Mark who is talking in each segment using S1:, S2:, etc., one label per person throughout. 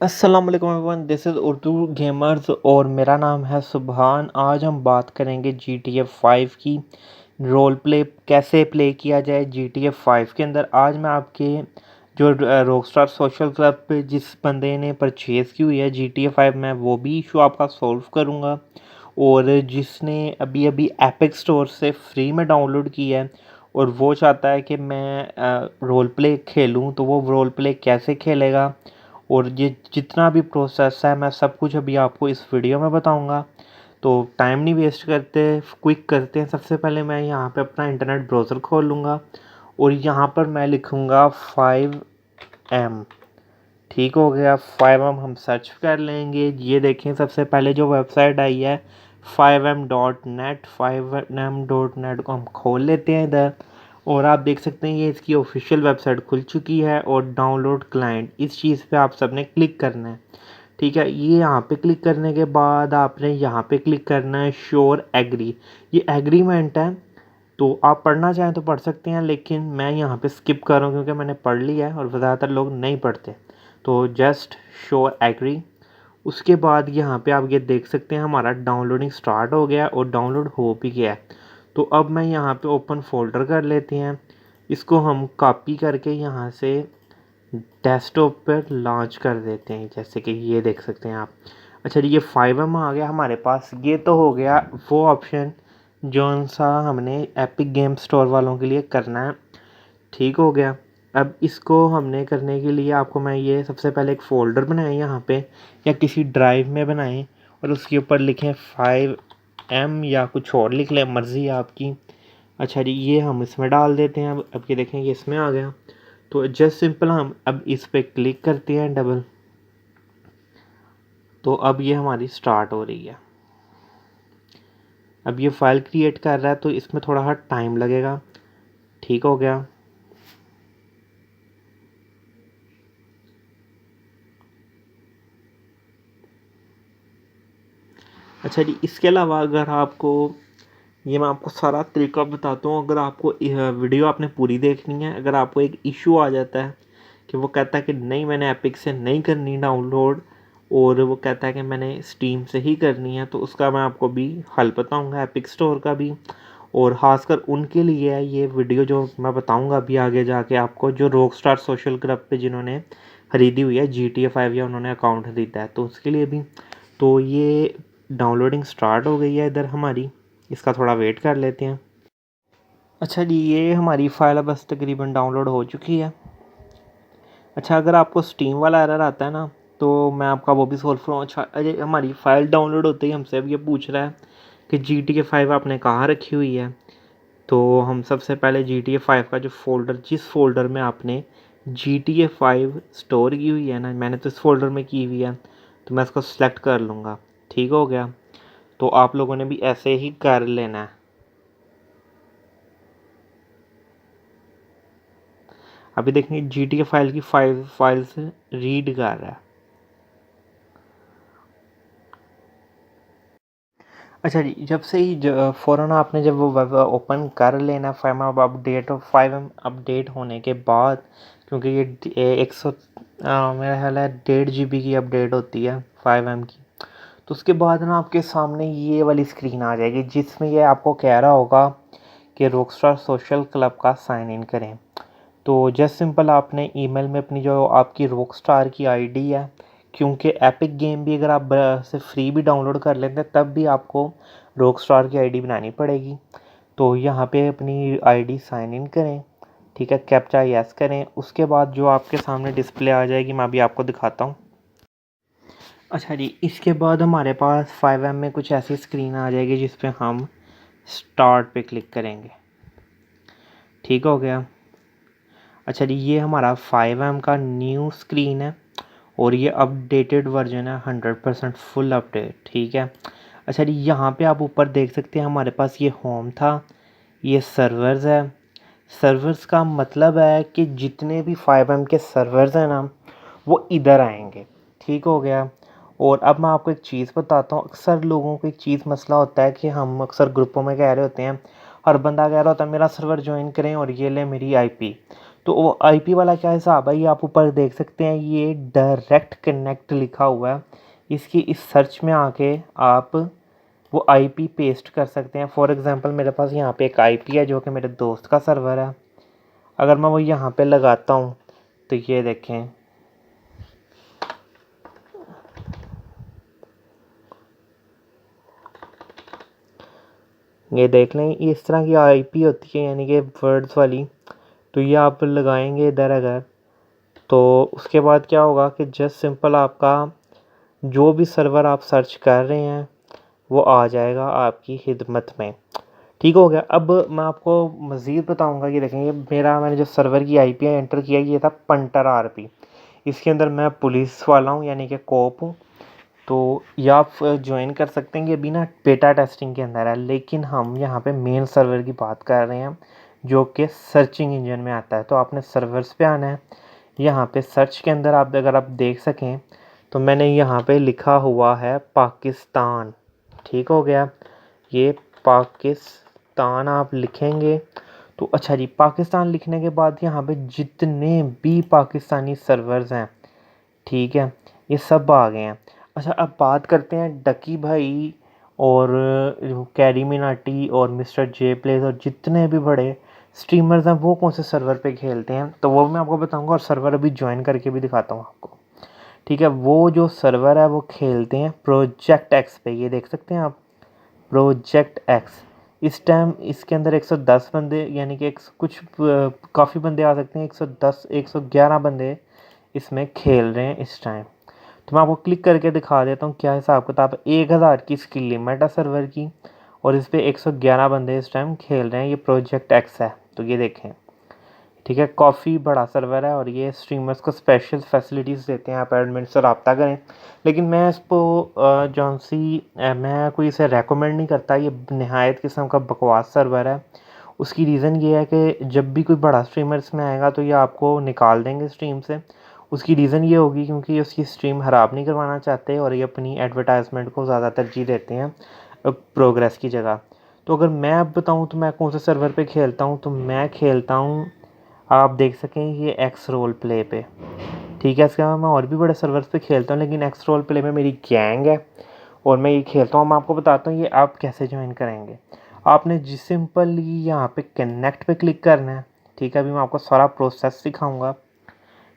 S1: अस्सलाम वालेकुम everyone, this is Urdu gamers और मेरा नाम है सुबहान। आज हम बात करेंगे जी टी ए 5 की रोल प्ले कैसे प्ले किया जाए जी टी ए 5 के अंदर। आज मैं आपके जो रॉकस्टार सोशल क्लब पे जिस बंदे ने परचेज़ की हुई है जी टी ए 5, मैं वो भी इशू आपका सॉल्व करूँगा। और जिसने अभी अभी एपिक स्टोर से फ्री में डाउनलोड किया है और वो चाहता है कि मैं रोल प्ले खेलूँ, तो वो रोल प्ले कैसे खेलेगा और ये जितना भी प्रोसेस है मैं सब कुछ अभी आपको इस वीडियो में बताऊंगा। तो टाइम नहीं वेस्ट करते, क्विक करते हैं। सबसे पहले मैं यहाँ पे अपना इंटरनेट ब्राउज़र खोल लूँगा और यहाँ पर मैं लिखूँगा 5M। ठीक हो गया, 5M हम सर्च कर लेंगे। ये देखें, सबसे पहले जो वेबसाइट आई है 5M.net, 5M.net को हम खोल लेते हैं इधर। और आप देख सकते हैं ये इसकी ऑफिशियल वेबसाइट खुल चुकी है और डाउनलोड क्लाइंट, इस चीज़ पे आप सबने क्लिक करना है। ठीक है, ये यहाँ पे क्लिक करने के बाद आपने यहाँ पे क्लिक करना है श्योर एग्री। ये एग्रीमेंट है, तो आप पढ़ना चाहें तो पढ़ सकते हैं, लेकिन मैं यहाँ पे स्किप कर रहा हूँ क्योंकि मैंने पढ़ लिया है और ज़्यादातर लोग नहीं पढ़ते। तो जस्ट श्योर एग्री। उसके बाद यहाँ पे आप ये देख सकते हैं हमारा डाउनलोडिंग स्टार्ट हो गया और डाउनलोड हो भी गया है। तो अब मैं यहाँ पे ओपन फोल्डर कर लेते हैं, इसको हम कॉपी करके यहाँ से डेस्कटॉप पर लॉन्च कर देते हैं, जैसे कि ये देख सकते हैं आप। अच्छा जी, ये 5M आ गया हमारे पास। ये तो हो गया वो ऑप्शन जौन सा हमने एपिक गेम स्टोर वालों के लिए करना है। ठीक हो गया। अब इसको हमने करने के लिए आपको मैं ये सबसे पहले एक फ़ोल्डर बनाएं यहाँ पे या किसी ड्राइव में बनाएं और उसके ऊपर लिखें 5M या कुछ और लिख लें, मर्ज़ी है आपकी। अच्छा जी, ये हम इसमें डाल देते हैं। अब ये देखें कि इसमें आ गया। तो जस्ट सिंपल हम अब इस पर क्लिक करते हैं डबल, तो अब ये हमारी स्टार्ट हो रही है। अब ये फ़ाइल क्रिएट कर रहा है तो इसमें थोड़ा सा टाइम लगेगा। ठीक हो गया। अच्छा जी, इसके अलावा अगर आपको ये मैं आपको सारा तरीका बताता हूँ। अगर आपको यह वीडियो आपने पूरी देखनी है, अगर आपको एक इशू आ जाता है कि वो कहता है कि नहीं मैंने एपिक से नहीं करनी डाउनलोड और वो कहता है कि मैंने स्टीम से ही करनी है, तो उसका मैं आपको भी हल बताऊँगा, एपिक स्टोर का भी। और ख़ासकर उनके लिए है ये वीडियो जो मैं बताऊँगा अभी आगे जाके आपको, जो रॉकस्टार सोशल क्लब पे जिन्होंने ख़रीदी हुई है जी टी ए 5 या उन्होंने अकाउंट ख़रीदा है, तो उसके लिए भी। तो ये डाउनलोडिंग स्टार्ट हो गई है इधर हमारी, इसका थोड़ा वेट कर लेते हैं। अच्छा जी, ये हमारी फ़ाइल बस तकरीबन डाउनलोड हो चुकी है। अच्छा, अगर आपको स्टीम वाला एरर आता है ना, तो मैं आपका वो भी सॉल्व करूँ। अच्छा, अरे हमारी फ़ाइल डाउनलोड होते ही हमसे अब ये पूछ रहा है कि जी टी ए 5 आपने कहाँ रखी हुई है। तो हम सबसे पहले जी टी ए 5 का जो फ़ोल्डर, जिस फ़ोल्डर में आपने जी टी ए 5 स्टोर की हुई है ना, मैंने तो इस फ़ोल्डर में की हुई है, तो मैं इसको सेलेक्ट कर लूँगा। ठीक हो गया। तो आप लोगों ने भी ऐसे ही कर लेना है। अभी देखेंगे जी टी ए फाइल की फाइल्स रीड कर रहा है। अच्छा जी, जब से ही फ़ौरन आपने जब वो वेब ओपन कर लेना 5M अपडेट, और 5M अपडेट होने के बाद, क्योंकि ये 100 मेरा ख्याल है 1.5 GB की अपडेट होती है 5M की, तो उसके बाद ना आपके सामने ये वाली स्क्रीन आ जाएगी जिसमें ये आपको कह रहा होगा कि रॉकस्टार सोशल क्लब का साइन इन करें। तो जस्ट सिंपल आपने ईमेल में अपनी जो आपकी रॉकस्टार की आईडी है, क्योंकि एपिक गेम भी अगर आप से फ्री भी डाउनलोड कर लेते हैं तब भी आपको रॉकस्टार की आईडी बनानी पड़ेगी। तो यहाँ पे अपनी आईडी साइन इन करें। ठीक है, कैप्चा यस करें। उसके बाद जो आपके सामने डिस्प्ले आ जाएगी, मैं अभी आपको दिखाता हूँ। अच्छा जी, इसके बाद हमारे पास 5M में कुछ ऐसी स्क्रीन आ जाएगी जिस पे हम स्टार्ट पे क्लिक करेंगे। ठीक हो गया। अच्छा जी, ये हमारा 5M का न्यू स्क्रीन है और ये अपडेटेड वर्जन है, 100% फुल अपडेट। ठीक है। अच्छा जी, यहाँ पे आप ऊपर देख सकते हैं हमारे पास ये होम था, ये सर्वर्स है। सर्वर्स का मतलब है कि जितने भी 5M के सर्वर्स हैं ना, वो इधर आएंगे। ठीक हो गया। और अब मैं आपको एक चीज़ बताता हूँ। अक्सर लोगों को एक चीज़ मसला होता है कि हम अक्सर ग्रुपों में कह रहे होते हैं, हर बंदा कह रहा होता है मेरा सर्वर ज्वाइन करें और ये ले मेरी आईपी। तो वो आईपी वाला क्या हिसाब है, ये आप ऊपर देख सकते हैं, ये डायरेक्ट कनेक्ट लिखा हुआ है। इसकी इस सर्च में आके आप वो आईपी पेस्ट कर सकते हैं। फॉर एग्जांपल मेरे पास यहाँ पे एक आईपी है जो कि मेरे दोस्त का सर्वर है। अगर मैं वो यहाँ पे लगाता हूँ तो ये देखें, ये देख लें, इस तरह की आईपी होती है, यानी कि वर्ड्स वाली। तो ये आप लगाएंगे इधर अगर, तो उसके बाद क्या होगा कि जस्ट सिंपल आपका जो भी सर्वर आप सर्च कर रहे हैं वो आ जाएगा आपकी खिदमत में। ठीक हो गया। अब मैं आपको मज़ीद बताऊंगा कि देखेंगे, मैंने जो सर्वर की आईपी एंटर किया ये था पंटर आरपी। इसके अंदर मैं पुलिस वाला हूँ, यानी कि कोप हूँ। तो ये आप ज्वाइन कर सकते हैं। ये अभी ना बेटा टेस्टिंग के अंदर है, लेकिन हम यहाँ पे मेन सर्वर की बात कर रहे हैं जो कि सर्चिंग इंजन में आता है। तो आपने सर्वर्स पे आना है। यहाँ पे सर्च के अंदर आप अगर आप देख सकें तो मैंने यहाँ पे लिखा हुआ है पाकिस्तान। ठीक हो गया। ये पाकिस्तान आप लिखेंगे तो अच्छा जी, पाकिस्तान लिखने के बाद यहाँ पे जितने भी पाकिस्तानी सर्वर्स हैं, ठीक है, ये सब आ गए हैं। अच्छा, अब बात करते हैं डकी भाई और कैरी मिनाटी और मिस्टर जे प्लेस और जितने भी बड़े स्ट्रीमर्स हैं वो कौन से सर्वर पे खेलते हैं, तो वो मैं आपको बताऊंगा और सर्वर अभी ज्वाइन करके भी दिखाता हूँ आपको। ठीक है, वो जो सर्वर है वो खेलते हैं प्रोजेक्ट एक्स पे। ये देख सकते हैं आप, प्रोजेक्ट एक्स। इस टाइम इसके अंदर 110 बंदे, यानी कि कुछ काफ़ी बंदे आ सकते हैं, 110 111 बंदे इसमें खेल रहे हैं इस टाइम। तो मैं आपको क्लिक करके दिखा देता हूँ क्या हिसाब किताब। 1000 की इसकी लिमिट है सर्वर की और इस पर 111 बंदे इस टाइम खेल रहे हैं। ये प्रोजेक्ट एक्स है, तो ये देखें। ठीक है, काफ़ी बड़ा सर्वर है और ये स्ट्रीमर्स को स्पेशल फैसिलिटीज़ देते हैं। आप एडमिन से रब्ता करें, लेकिन मैं इसको जौन सी मैं कोई इसे रेकमेंड नहीं करता। ये नहायत किस्म का बकवास सर्वर है। उसकी रीज़न ये है कि जब भी कोई बड़ा स्ट्रीमर इसमें आएगा तो ये आपको निकाल देंगे स्ट्रीम से। उसकी रीज़न ये होगी क्योंकि उसकी स्ट्रीम ख़राब नहीं करवाना चाहते और ये अपनी एडवर्टाइजमेंट को ज़्यादा तरजीह देते हैं प्रोग्रेस की जगह। तो अगर मैं अब बताऊँ तो मैं कौन से सर्वर पे खेलता हूँ, तो मैं खेलता हूँ, आप देख सकें, ये एक्स रोल प्ले पे। ठीक है, इसके अलावा मैं और भी बड़े सर्वर्स पे खेलता हूँ, लेकिन एक्स रोल प्ले में मेरी गैंग है और मैं ये खेलता हूँ। मैं आपको बताता हूँ ये आप कैसे ज्वाइन करेंगे। आपने जी सिंपली यहाँ पे कनेक्ट पे क्लिक करना है। ठीक है, अभी मैं आपको सारा प्रोसेस सिखाऊंगा।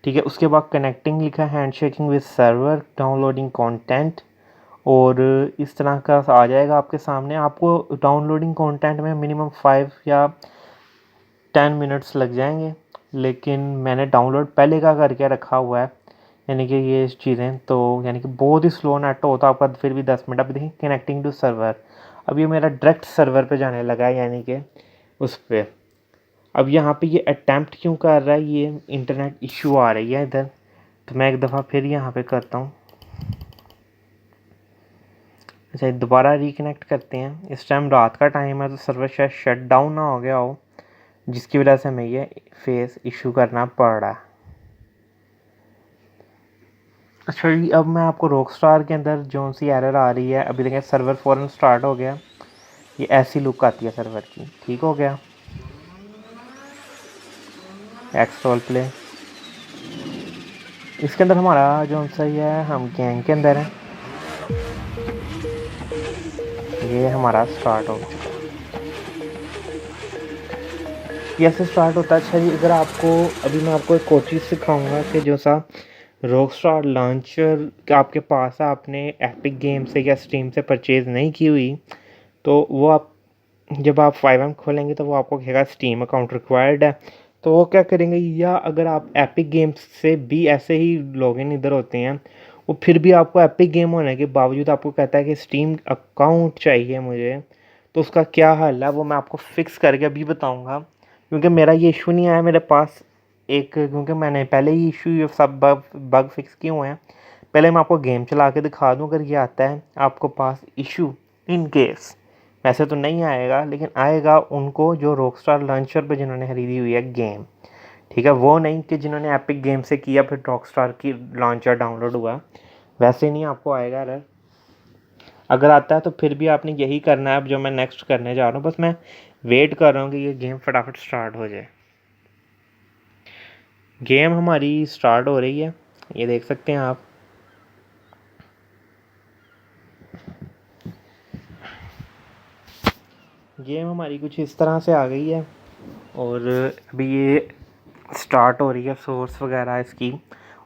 S1: ठीक है, उसके बाद कनेक्टिंग लिखा है, hand shaking with server, downloading content, और इस तरह का आ जाएगा आपके सामने। आपको डाउनलोडिंग कंटेंट में मिनिमम 5 या 10 मिनट्स लग जाएंगे, लेकिन मैंने डाउनलोड पहले का करके रखा हुआ है, यानी कि ये चीज़ें तो यानी कि बहुत ही स्लो नेट होता है आपका, फिर भी 10 मिनट। अब देखिए कनेक्टिंग टू सर्वर, अब ये मेरा डायरेक्ट सर्वर पे जाने लगा है, यानी कि उस पर। अब यहाँ पे ये अटैम्प्ट क्यों कर रहा है, ये इंटरनेट इशू आ रही है इधर। तो मैं एक दफ़ा फिर यहाँ पे करता हूँ। अच्छा, दोबारा रिकनेक्ट करते हैं। इस टाइम रात का टाइम है तो सर्वर शायद शट डाउन ना हो गया हो, जिसकी वजह से हमें ये फेस इशू करना पड़ रहा है। अच्छा जी, अब मैं आपको रॉकस्टार के अंदर जो सी एरर आ रही है, अभी देखें सर्वर फ़ौरन स्टार्ट हो गया। ये ऐसी लुक आती है सर्वर की। ठीक हो गया, एक्स रोल प्ले। इसके अंदर हमारा जो सा ये है, हम गैंग के अंदर है। ये हमारा स्टार्ट हो चुका है, ये ऐसे स्टार्ट होता है। अच्छा जी, अगर आपको अभी मैं आपको एक और चीज़ सिखाऊंगा कि जो सा रॉकस्टार लॉन्चर आपके पास है, आपने एपिक गेम से या स्टीम से परचेज़ नहीं की हुई, तो वो आप जब आप 5M खोलेंगे तो वो आपको कहेगा स्टीम अकाउंट रिक्वायर्ड है। तो वो क्या करेंगे, या अगर आप एपिक गेम्स से भी ऐसे ही लॉगिन इधर होते हैं, वो फिर भी आपको एपिक गेम होने के बावजूद आपको कहता है कि स्टीम अकाउंट चाहिए मुझे, तो उसका क्या हल है वो मैं आपको फ़िक्स करके अभी बताऊँगा। क्योंकि मेरा ये इशू नहीं आया मेरे पास, क्योंकि मैंने पहले ही इशू ये सब बग फिक्स किए हुए हैं। पहले मैं आपको गेम चला के दिखा दूँ, अगर ये आता है आपको पास इशू, इन केस, वैसे तो नहीं आएगा लेकिन आएगा उनको जो रॉकस्टार लॉन्चर पे जिन्होंने खरीदी हुई है गेम। ठीक है, वो नहीं कि जिन्होंने एपिक गेम से किया फिर रॉकस्टार की लॉन्चर डाउनलोड हुआ, वैसे नहीं आपको आएगा एरर। अगर आता है तो फिर भी आपने यही करना है अब जो मैं नेक्स्ट करने जा रहा हूँ। बस मैं वेट कर रहा हूँ कि ये गेम फटाफट स्टार्ट हो जाए। गेम हमारी स्टार्ट हो रही है, ये देख सकते हैं आप। गेम हमारी कुछ इस तरह से आ गई है और अभी ये स्टार्ट हो रही है सोर्स वगैरह इसकी।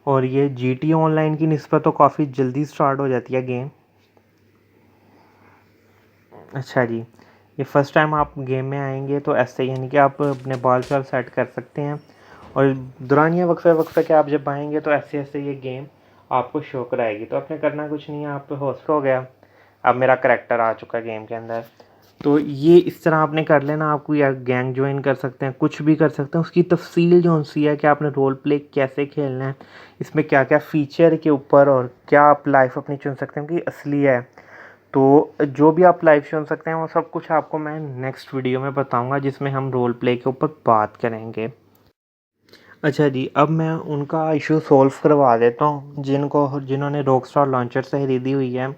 S1: और ये GTA ऑनलाइन की निस्बत तो काफ़ी जल्दी स्टार्ट हो जाती है गेम। अच्छा जी, ये फर्स्ट टाइम आप गेम में आएंगे तो ऐसे यानी कि आप अपने बाल चाल सेट कर सकते हैं और दौरानिया वक्फे के आप जब आएंगे तो ऐसे ऐसे ये गेम आपको शो कराएगी। तो आपने करना कुछ नहीं है, आप होस्ट हो गया, अब मेरा करैक्टर आ चुका है गेम के अंदर। तो ये इस तरह आपने कर लेना, आपको या गैंग ज्वाइन कर सकते हैं, कुछ भी कर सकते हैं। उसकी तफसील जो सी है कि आपने रोल प्ले कैसे खेलना है, इसमें क्या क्या फ़ीचर के ऊपर और क्या आप लाइफ अपनी चुन सकते हैं कि असली है। तो जो भी आप लाइव सुन सकते हैं वो सब कुछ आपको मैं नेक्स्ट वीडियो में बताऊंगा, जिसमें हम रोल प्ले के ऊपर बात करेंगे। अच्छा जी, अब मैं उनका इशू सॉल्व करवा देता हूँ जिन्होंने रॉकस्टार लॉन्चर से खरीदी हुई है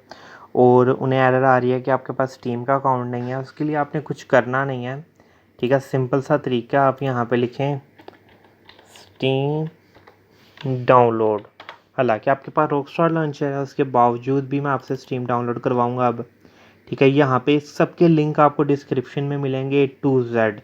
S1: और उन्हें एरर आ रही है कि आपके पास स्टीम का अकाउंट नहीं है। उसके लिए आपने कुछ करना नहीं है, ठीक है। सिंपल सा तरीका, आप यहाँ पे लिखें स्टीम डाउनलोड। हालांकि आपके पास रॉकस्टार लॉन्चर है, उसके बावजूद भी मैं आपसे स्टीम डाउनलोड करवाऊँगा अब, ठीक है। यहाँ पे सबके लिंक आपको डिस्क्रिप्शन में मिलेंगे A to Z,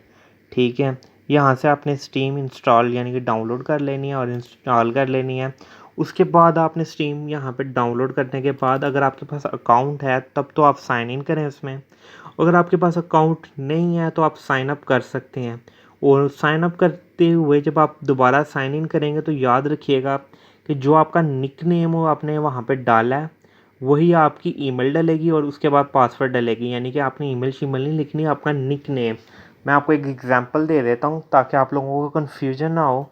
S1: ठीक है। यहाँ से आपने स्टीम इंस्टॉल यानी कि डाउनलोड कर लेनी है और इंस्टॉल कर लेनी है। उसके बाद आपने स्टीम यहाँ पे डाउनलोड करने के बाद अगर आपके पास अकाउंट है तब तो आप साइन इन करें उसमें। अगर आपके पास अकाउंट नहीं है तो आप साइन अप कर सकते हैं। और साइन अप करते हुए जब आप दोबारा साइन इन करेंगे तो याद रखिएगा कि जो आपका निक नेम हो आपने वहाँ पे डाला है वही आपकी ईमेल डलेगी और उसके बाद पासवर्ड डलेगी। यानी कि आपने ईमेल शीमेल नहीं लिखनी, आपका निक नेम। मैं आपको एक एग्जांपल दे देता हूँ ताकि आप लोगों को कन्फ्यूजन ना हो।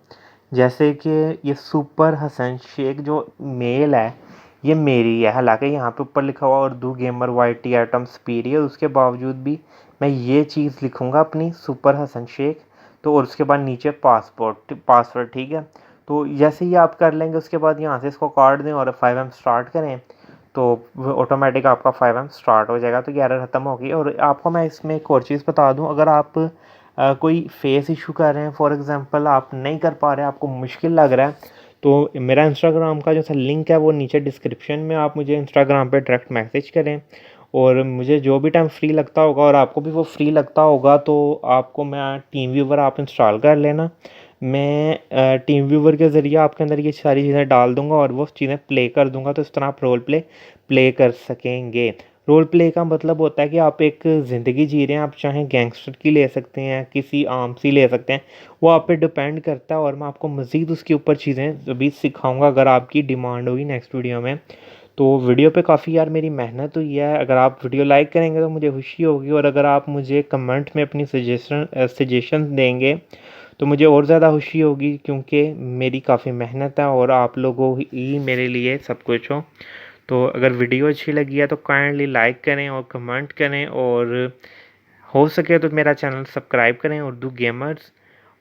S1: जैसे कि ये सुपर हसन शेख जो मेल है ये मेरी है, हालांकि यहाँ पे ऊपर लिखा हुआ Urdu gamer YT atom superior, उसके बावजूद भी मैं ये चीज़ लिखूँगा अपनी सुपर हसन शेख। तो और उसके बाद नीचे पासवर्ड, ठीक है। तो जैसे ही आप कर लेंगे उसके बाद यहाँ से इसको काट दें और 5M स्टार्ट करें तो ऑटोमेटिक आपका 5M स्टार्ट हो जाएगा। तो ये एरर ख़त्म होगी। और आपको मैं इसमें एक और चीज़ बता दूं, अगर आप कोई फेस इशू कर रहे हैं, फॉर एग्जांपल आप नहीं कर पा रहे हैं, आपको मुश्किल लग रहा है, तो मेरा इंस्टाग्राम का जो सा लिंक है वो नीचे डिस्क्रिप्शन में, आप मुझे इंस्टाग्राम पे डायरेक्ट मैसेज करें। और मुझे जो भी टाइम फ्री लगता होगा और आपको भी वो फ्री लगता होगा तो आपको मैं टीम व्यूवर आप इंस्टॉल कर लेना। मैं टीम व्यूवर के ज़रिए आपके अंदर ये सारी चीज़ें डाल दूंगा और वो चीज़ें प्ले कर दूंगा, तो इस तरह आप रोल प्ले कर सकेंगे। रोल प्ले का मतलब होता है कि आप एक ज़िंदगी जी रहे हैं, आप चाहें गैंगस्टर की ले सकते हैं, किसी आम सी ले सकते हैं, वो आप पे डिपेंड करता है। और मैं आपको मज़ीद उसके ऊपर चीज़ें अभी सिखाऊंगा अगर आपकी डिमांड होगी नेक्स्ट वीडियो में। तो वीडियो पे काफ़ी यार मेरी मेहनत हुई है, अगर आप वीडियो लाइक करेंगे तो मुझे खुशी होगी। और अगर आप मुझे कमेंट में अपनी सजेशन देंगे तो मुझे और ज़्यादा खुशी होगी, क्योंकि मेरी काफ़ी मेहनत है और आप लोगों ही मेरे लिए सब कुछ हो। तो अगर वीडियो अच्छी लगी है तो काइंडली लाइक करें और कमेंट करें, और हो सके तो मेरा चैनल सब्सक्राइब करें उर्दू गेमर्स,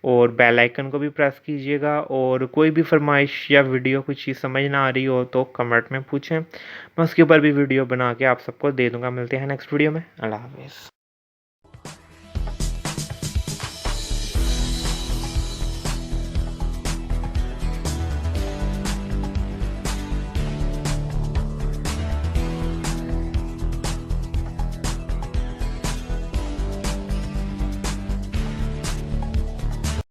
S1: और बेल आइकन को भी प्रेस कीजिएगा। और कोई भी फरमाइश या वीडियो कुछ चीज़ समझ ना आ रही हो तो कमेंट में पूछें, मैं उसके ऊपर भी वीडियो बना के आप सबको दे दूँगा। मिलते हैं नेक्स्ट वीडियो में। अल्लाह हाफ़िज़।